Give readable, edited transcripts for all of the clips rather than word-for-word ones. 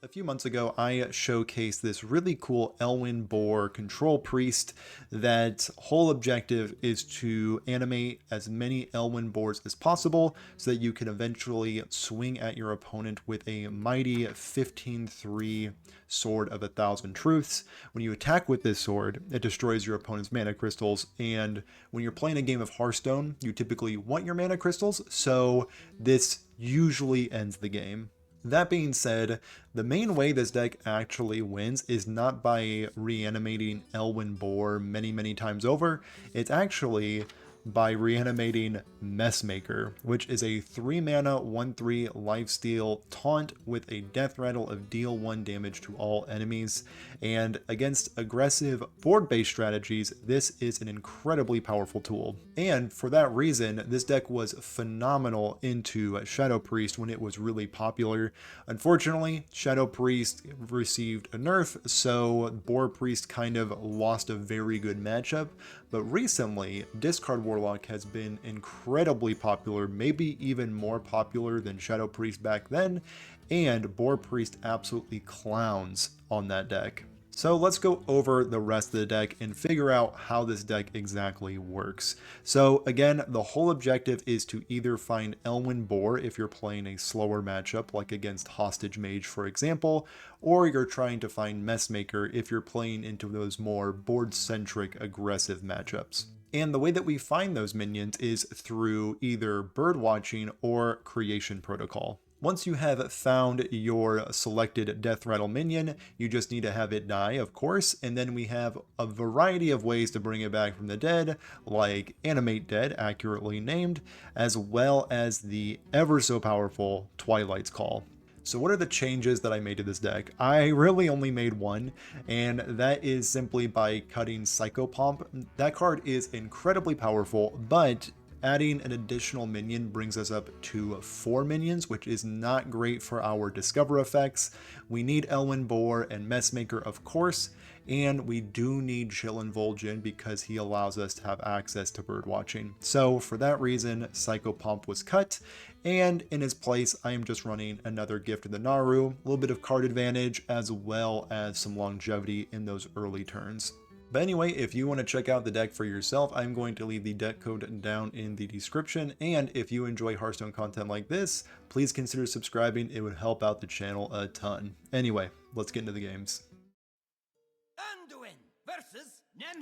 A few months ago, I showcased this really cool Elwynn Boar control priest that whole objective is to animate as many Elwynn Boars as possible so that you can eventually swing at your opponent with a mighty 15-3 Sword of 1,000 Truths. When you attack with this sword, it destroys your opponent's mana crystals, and when you're playing a game of Hearthstone, you typically want your mana crystals, so this usually ends the game. That being said, the main way this deck actually wins is not by reanimating Elwynn Boar many times over. It's actually by reanimating Messmaker, which is a 3-mana 1/3 lifesteal taunt with a death rattle of deal 1 damage to all enemies. And against aggressive board-based strategies, this is an incredibly powerful tool. And for that reason, this deck was phenomenal into Shadow Priest when it was really popular. Unfortunately, Shadow Priest received a nerf, so Boar Priest kind of lost a very good matchup. But recently, Discard Warlock has been incredibly popular, maybe even more popular than Shadow Priest back then, and Boar Priest absolutely clowns on that deck. So let's go over the rest of the deck and figure out how this deck exactly works. So again, the whole objective is to either find Elwynn Boar if you're playing a slower matchup like against Hostage Mage for example, or you're trying to find Messmaker if you're playing into those more board-centric aggressive matchups. And the way that we find those minions is through either Birdwatching or Creation Protocol. Once you have found your selected death rattle minion, you just need to have it die, of course, and then we have a variety of ways to bring it back from the dead, like Animate Dead, accurately named, as well as the ever so powerful Twilight's Call. So what are the changes that I made to this deck? I really only made one, and that is simply by cutting Psychopomp. That card is incredibly powerful, but adding an additional minion brings us up to 4 minions, which is not great for our Discover effects. We need Elwynn Boar and Messmaker, of course, and we do need Chillin Vol'jin because he allows us to have access to Birdwatching. So for that reason, Psychopomp was cut, and in his place, I am just running another Gift of the Naaru, a little bit of card advantage, as well as some longevity in those early turns. But anyway, if you want to check out the deck for yourself, I'm going to leave the deck code down in the description. And if you enjoy Hearthstone content like this, please consider subscribing. It would help out the channel a ton. Anyway, let's get into the games.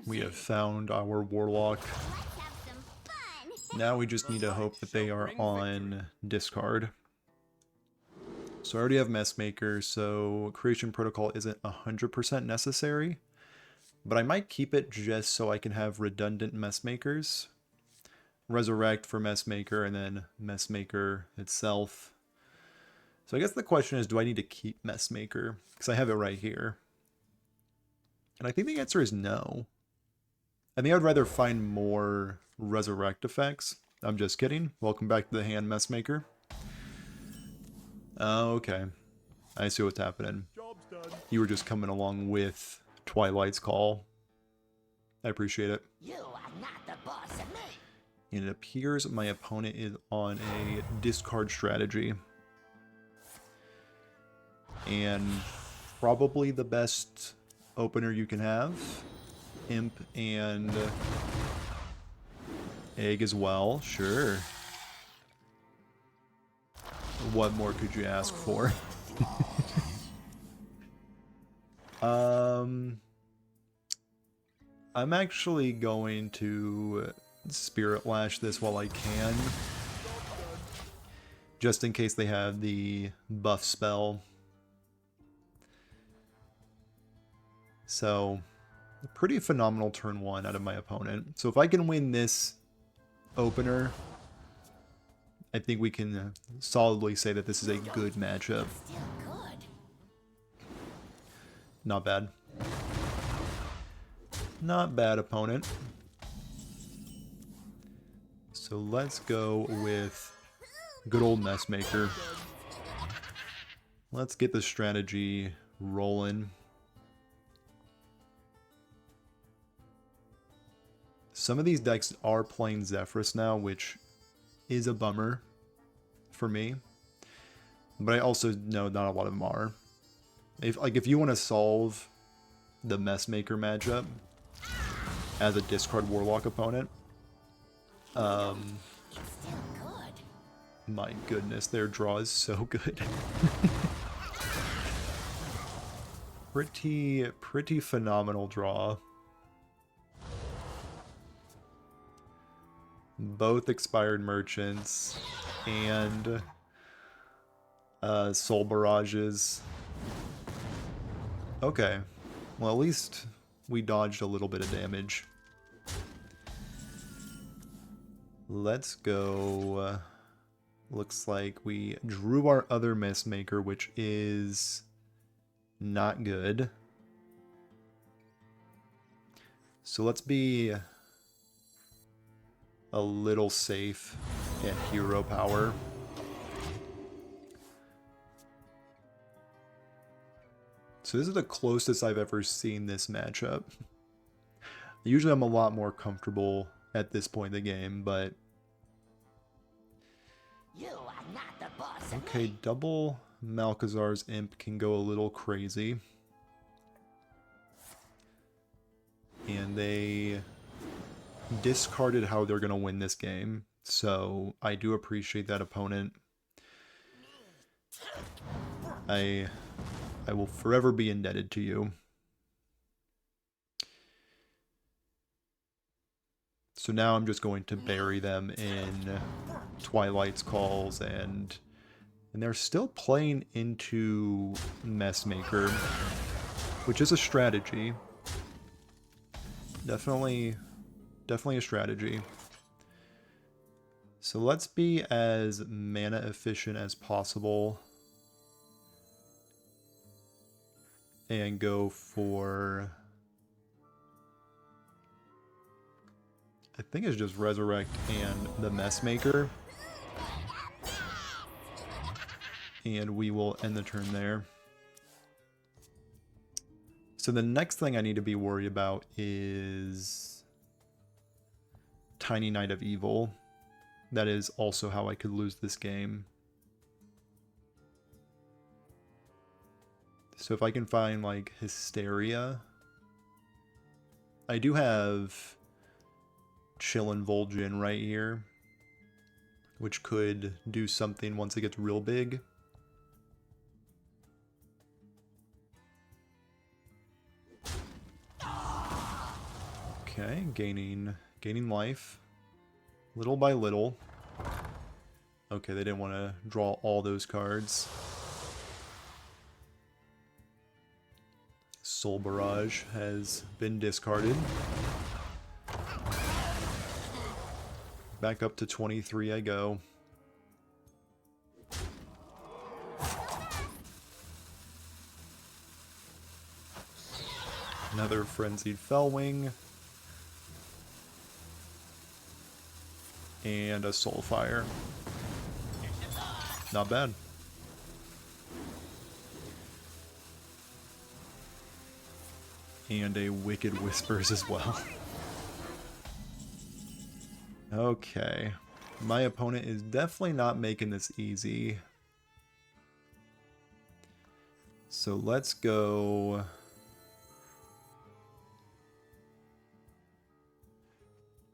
We have found our Warlock. Now we just need to hope that they are on discard. So I already have Messmaker, so Creation Protocol isn't 100% necessary. But I might keep it just so I can have redundant Messmakers. Resurrect for Messmaker and then Messmaker itself. So I guess the question is, do I need to keep Messmaker? Because I have it right here. And I think the answer is no. I think I'd rather find more Resurrect effects. I'm just kidding. Welcome back to the hand, Messmaker. Okay. I see what's happening. You were just coming along with Twilight's Call. I appreciate it. You are not the boss of me. And it appears my opponent is on a discard strategy. And probably the best opener you can have. Imp and Egg as well, sure. What more could you ask for? I'm actually going to Spirit Lash this while I can. Just in case they have the buff spell. So, a pretty phenomenal turn 1 out of my opponent. So if I can win this opener, I think we can solidly say that this is a good matchup. Not bad. Not bad, opponent. So let's go with good old Messmaker. Let's get the strategy rolling. Some of these decks are playing Zephrys now, which is a bummer for me. But I also know not a lot of them are. If you want to solve the Messmaker matchup as a discard Warlock opponent, It's still good. my goodness, their draw is so good. Pretty phenomenal draw. Both expired merchants and soul barrages. Okay, well at least we dodged a little bit of damage. Let's go. Looks like we drew our other Messmaker, which is not good. So let's be a little safe at hero power. So this is the closest I've ever seen this matchup. Usually I'm a lot more comfortable at this point in the game, but... You are not the boss of Okay, me. double Malchezaar's Imp can go a little crazy. And they discarded how they're going to win this game. So I do appreciate that, opponent. I will forever be indebted to you. So now I'm just going to bury them in Twilight's Calls, and they're still playing into Messmaker, which is a strategy. Definitely a strategy. So let's be as mana efficient as possible and go for, I think it's just Resurrect and the Messmaker. And we will end the turn there. So the next thing I need to be worried about is Tiny Knight of Evil. That is also how I could lose this game. So if I can find like Hysteria. I do have Chillin Vol'jin right here, which could do something once it gets real big. Okay, gaining life, little by little. Okay, they didn't want to draw all those cards. Soul Barrage has been discarded. Back up to 23 I go. Another Frenzied Fellwing. And a Soulfire. Not bad. And a Wicked Whispers as well. Okay. My opponent is definitely not making this easy. So let's go...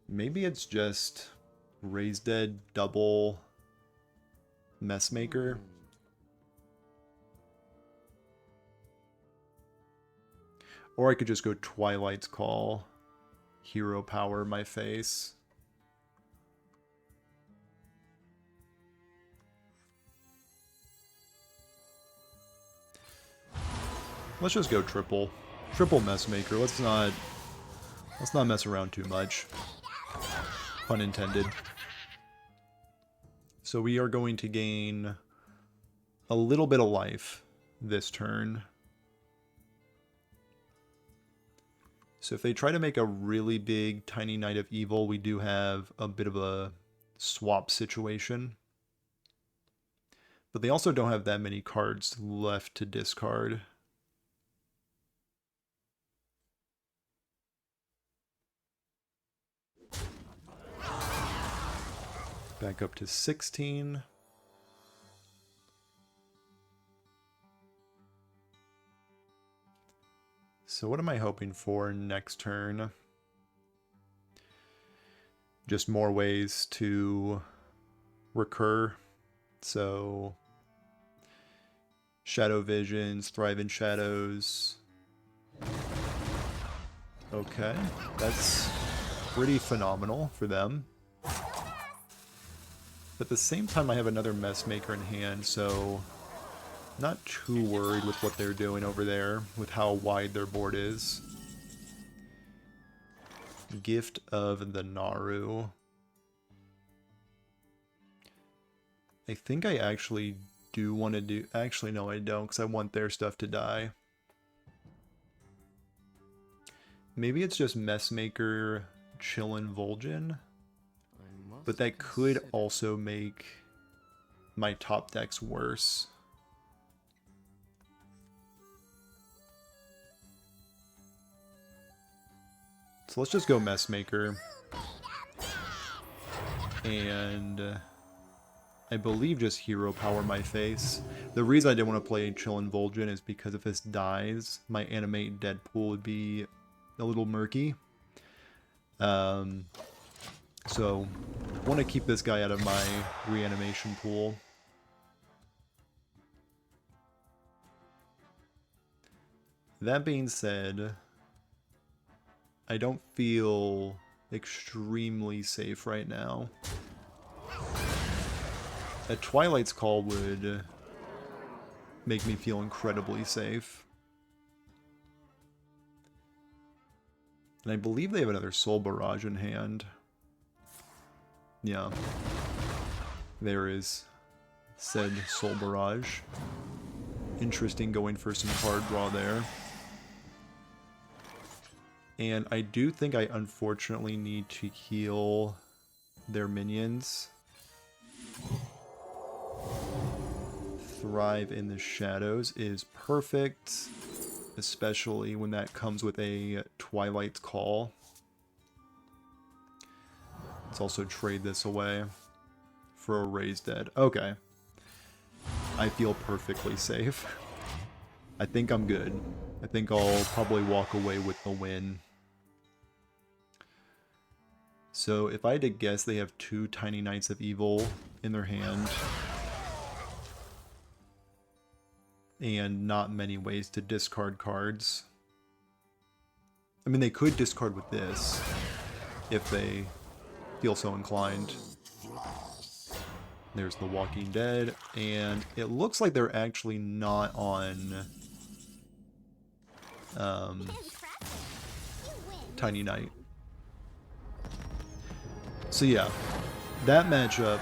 Maybe it's just Raise Dead double Messmaker. Or I could just go Twilight's Call, hero power my face. Let's just go triple Messmaker. Let's not mess around too much. Pun intended. So we are going to gain a little bit of life this turn. So if they try to make a really big Tiny Knight of Evil, we do have a bit of a swap situation. But they also don't have that many cards left to discard. Back up to 16. So what am I hoping for next turn? Just more ways to recur. So Shadow Visions, Thrive in Shadows. Okay, that's pretty phenomenal for them. But at the same time, I have another Messmaker in hand, so not too worried with what they're doing over there, with how wide their board is. Gift of the Naaru. I think I actually do want to do... Actually, no, I don't, because I want their stuff to die. Maybe it's just Messmaker, Chillin Vol'jin. But that could also make my top decks worse. So let's just go Messmaker. And I believe just Hero Power my face. The reason I didn't want to play Chillin Vol'jin is because if this dies, my Animate Dead pool would be a little murky. So I want to keep this guy out of my reanimation pool. That being said, I don't feel extremely safe right now. A Twilight's Call would make me feel incredibly safe. And I believe they have another Soul Barrage in hand. Yeah. There is said Soul Barrage. Interesting going for some card draw there. And I do think I unfortunately need to heal their minions. Thrive in the Shadows is perfect, especially when that comes with a Twilight's Call. Let's also trade this away for a Raise Dead. Okay. I feel perfectly safe. I think I'm good. I think I'll probably walk away with the win. So if I had to guess, they have 2 Tiny Knights of Evil in their hand. And not many ways to discard cards. I mean, they could discard with this if they feel so inclined. There's the Walking Dead, and it looks like they're actually not on Tiny Knight. So yeah, that matchup,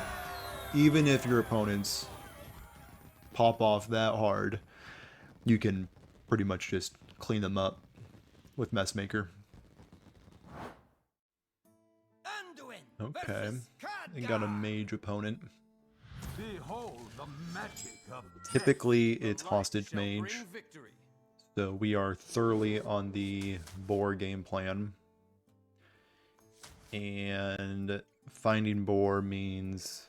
even if your opponents pop off that hard, you can pretty much just clean them up with Messmaker. Okay, and got a mage opponent. Typically, it's Hostage Mage, so we are thoroughly on the Boar game plan. And finding Boar means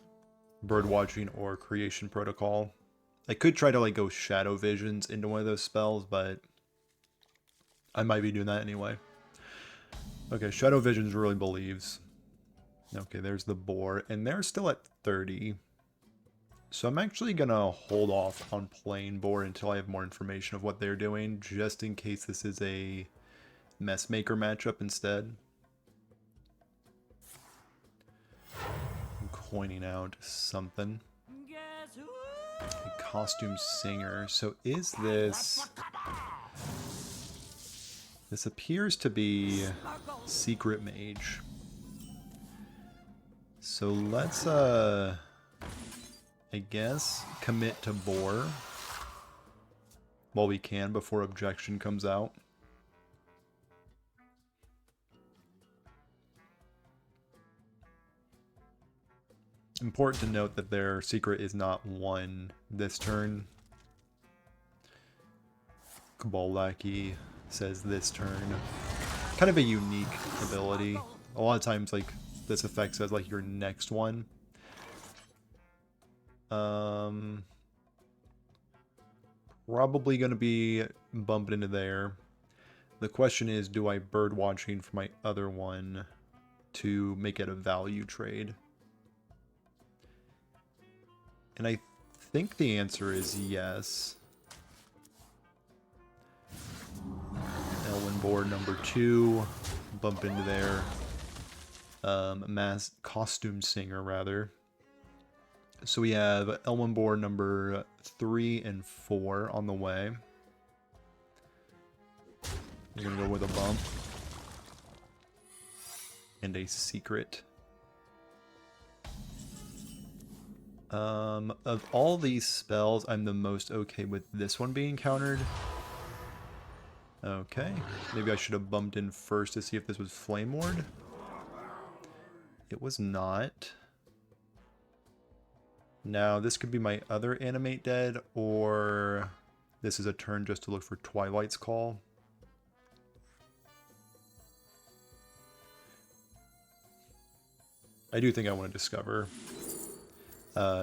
Birdwatching or Creation Protocol. I could try to like go Shadow Visions into one of those spells, but I might be doing that anyway. Okay, Shadow Visions really believes. Okay, there's the Boar, and they're still at 30. So I'm actually going to hold off on playing Boar until I have more information of what they're doing, just in case this is a Messmaker matchup instead. I'm coining out something. A Costume Singer. So is this... This appears to be Secret Mage. So let's, I guess, commit to Boar while we can before Objection comes out. Important to note that their secret is not won this turn. Cabal Lackey says this turn. Kind of a unique ability. A lot of times, like, this effect says, like, your next one. Probably going to be bumped into there. The question is, do I Birdwatching for my other one to make it a value trade? And I think the answer is yes. Elwynn Boar number 2, bump into there. Costume singer, rather. So we have Elwynn Boar number 3 and 4 on the way. We're gonna go with a bump. And a secret. Of all these spells, I'm the most okay with this one being countered. Okay. Maybe I should have bumped in first to see if this was Flame Ward. It was not. Now, this could be my other Animate Dead, or this is a turn just to look for Twilight's Call. I do think I want to discover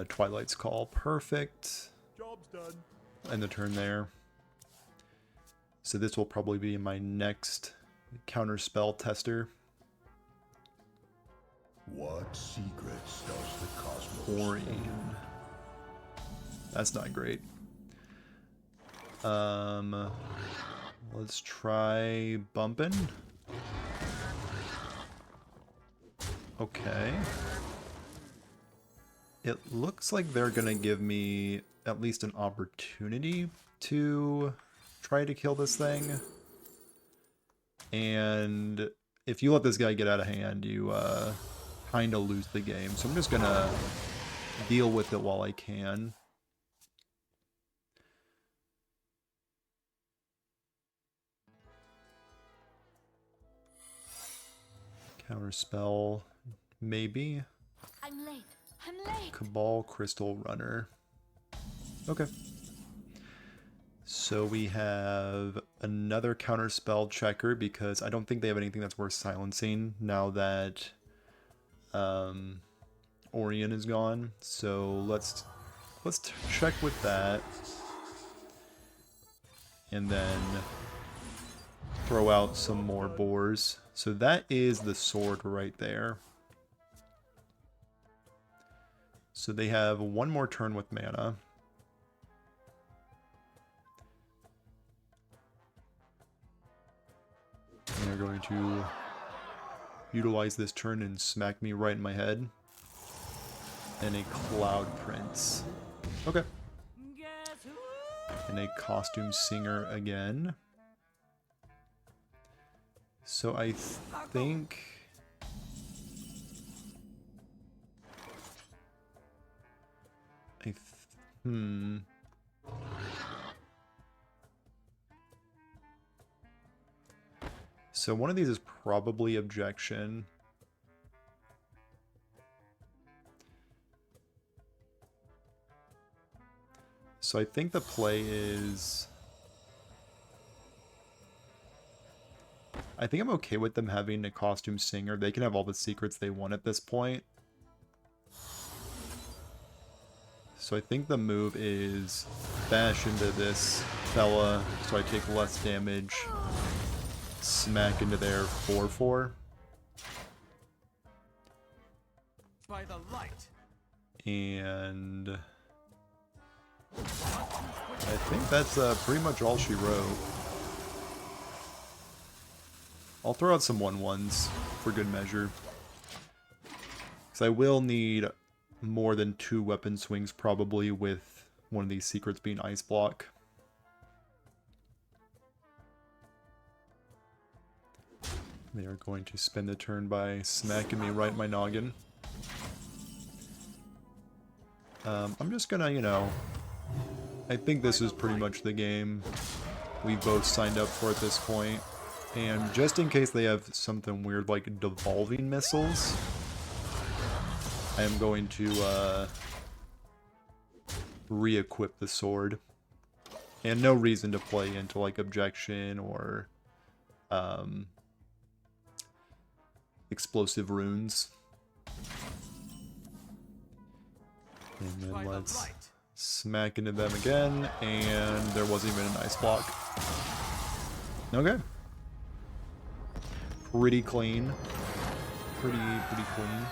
Twilight's Call. Perfect. Job's done. And the turn there. So this will probably be my next counter spell tester. What secrets does the cosmos Orion. That's not great. Let's try bumping. Okay. It looks like they're gonna give me at least an opportunity to try to kill this thing. And if you let this guy get out of hand, you kind of lose the game. So I'm just gonna deal with it while I can. Counterspell, maybe. I'm late. I'm late. Cabal Crystal Runner. Okay. So we have another counterspell checker because I don't think they have anything that's worth silencing now that Orion is gone. So let's check with that. And then throw out some more boars. So that is the sword right there. So they have one more turn with mana. And they're going to utilize this turn and smack me right in my head. And a Cloud Prince. Okay. And a Costume Singer again. So I think... So one of these is probably Objection. So I think the play is... I think I'm okay with them having a Costume Singer. They can have all the secrets they want at this point. So I think the move is bash into this fella so I take less damage. Smack into their 4/4. By the light. And I think that's pretty much all she wrote. I'll throw out some 1/1s for good measure. Because I will need more than 2 weapon swings probably with one of these secrets being Ice Block. They are going to spend the turn by smacking me right in my noggin. I'm just gonna, you know... I think this is pretty much the game we both signed up for at this point. And just in case they have something weird like devolving missiles, I am going to re-equip the sword. And no reason to play into like Objection or explosive runes. And then let's smack into them again, and there wasn't even an Ice Block. Okay. pretty clean. Pretty clean.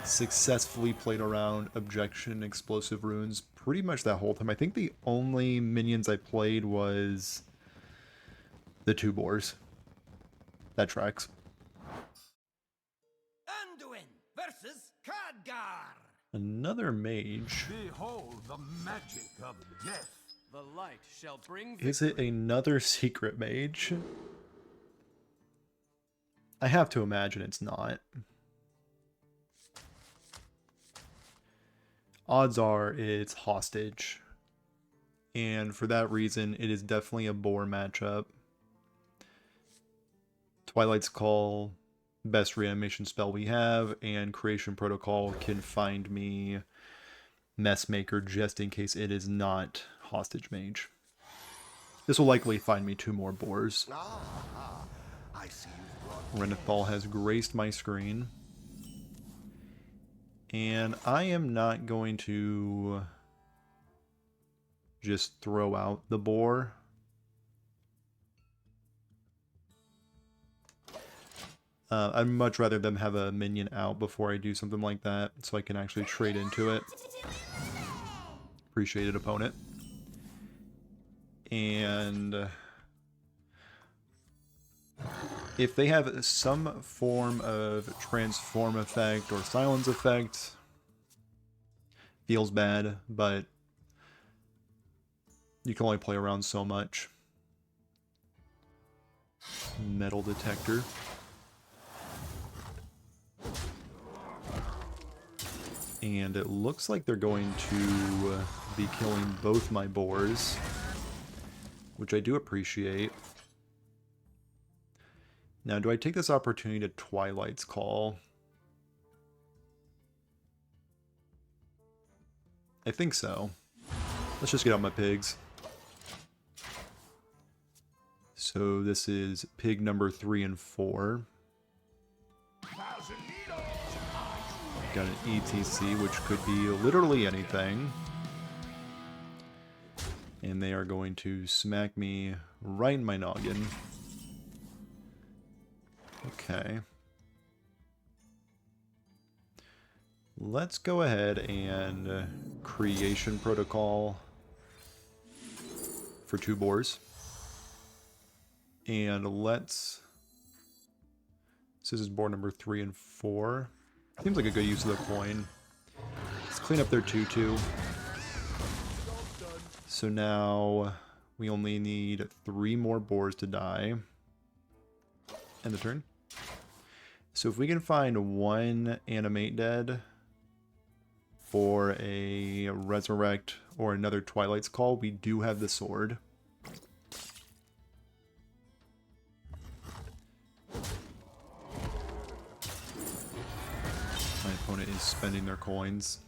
Successfully played around Objection, Explosive Runes pretty much that whole time. I think the only minions I played was the 2 boars. That tracks. Anduin versus Khadgar. Another mage. Behold the magic of death. The light shall bring victory. Is it another secret mage? I have to imagine it's not. Odds are it's Hostage. And for that reason, it is definitely a boar matchup. Twilight's Call, best reanimation spell we have, and Creation Protocol can find me Messmaker just in case it is not Hostage Mage. This will likely find me 2 more boars. I see you've brought Renethal has graced my screen. And I am not going to just throw out the boar. I'd much rather them have a minion out before I do something like that, so I can actually trade into it. Appreciated, opponent. And if they have some form of transform effect or silence effect, feels bad, but you can only play around so much. Metal detector. And it looks like they're going to be killing both my boars, which I do appreciate. Now, do I take this opportunity to Twilight's Call? I think so. Let's just get out my pigs. So this is pig number 3 and 4. Got an ETC, which could be literally anything. And they are going to smack me right in my noggin. Okay. Let's go ahead and Creation Protocol for 2 boars. And let's... This is boar number 3 and 4. Seems like a good use of the coin. Let's clean up their 2/2. So now we only need 3 more boars to die. End the turn. So if we can find 1 Animate Dead for a Resurrect or another Twilight's Call, we do have the sword. My opponent is spending their coins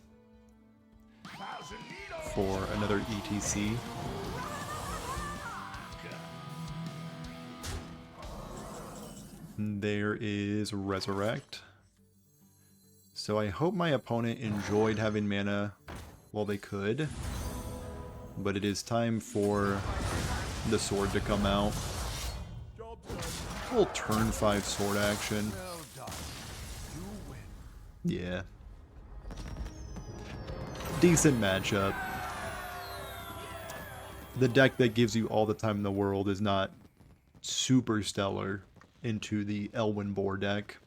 for another ETC. There is Resurrect. So I hope my opponent enjoyed having mana while they could. But it is time for the sword to come out. A little turn 5 sword action. Yeah. Decent matchup. The deck that gives you all the time in the world is not super stellar into the Elwynn Boar deck.